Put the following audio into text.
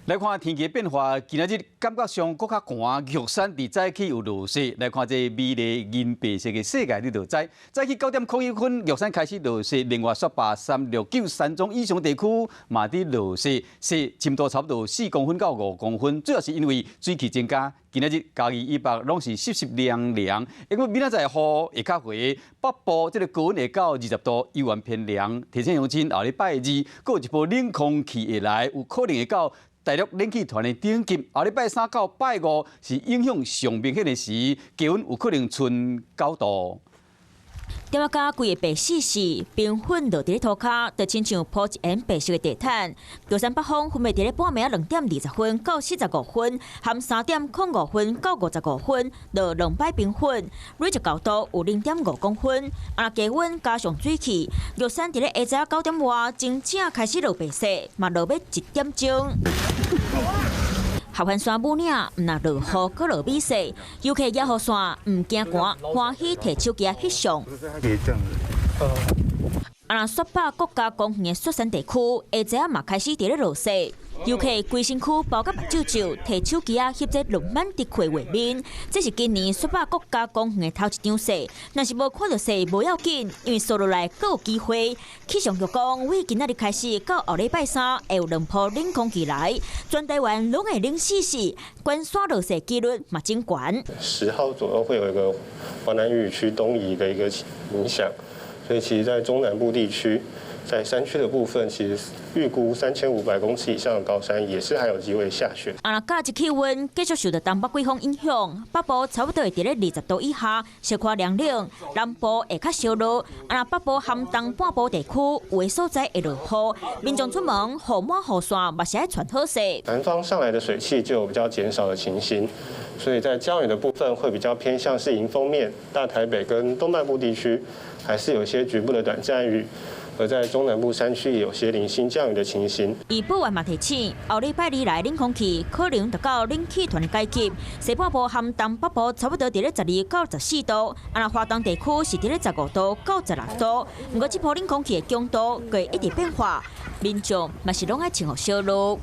来看天气变化，今仔日感觉上搁较寒，玉山伫早起有落雪。来看这美丽银白色的世界，你就知。早起9:01分，玉山开始落雪，另外雪霸3、6、9、山中以上地区嘛伫落雪，雪深度差不多4公分到5公分，主要是因为水汽增加。今仔日嘉义以北拢是湿湿凉凉，因为明仔载雨会较回，北部这个高温会到20度，依然偏凉。提醒乡亲，后礼拜2，搁有一波冷空气会来，有可能会到大陆冷气团的顶级。后礼拜3到拜5是影响上明显的时，气温有可能剩9度。点啊甲规个白死死，冰粉落伫咧涂骹，就亲像铺一层白色的地毯。高山北风分别伫咧半暝2点20分到45分，含3点05分到55分，落2摆冰粉，累积高度有0.5公分。啊，低温加上水汽，玉山伫咧下晝9点外，真正开始落白雪，嘛落要1点钟。合欢山母岭毋若落雨，搁落米雪，游客也雨山毋惊寒，欢喜摕手机翕相。若雪霸国家公园的雪山地区，下昼嘛开始伫咧落雪。游客规身躯包甲目睭睭，摕手机翕这浪漫的画面。这是今年雪霸国家公园的头一场雪，若是无看到雪无要紧，因为收落来阁有机会。气象局讲，为今仔日开始到后礼拜3，会有2波冷空气来，全台湾拢会冷死死，关山落雪几率嘛真悬。10号左右会有一个华南雨区东移的一个影响，所以其实在中南部地区。在山区的部分，其实预估3500公尺以上的高山也是还有机会下雪。啊，假日气温继续受到东北季风影响，北部差不多会伫咧20度以下，小可凉冷；南部会较烧热。啊，北部含东半部地区有的所在会落雨，民众出门雨满雨伞，嘛是爱穿好些。南方上来的水汽就有比较减少的情形，所以在降雨的部分会比较偏向是迎风面，大台北跟东半部地区还是有一些局部的短暂雨。而在中南部山区也有些零星降雨的情形。而部员嘛提醒，后礼拜2来冷空气可能达到冷气团的阶级，西半部含东北部差不多伫咧12到14度，啊，华东地区是伫咧15度到16度。不过这波冷空气的强度会一直变化，民众嘛是拢爱穿好小露。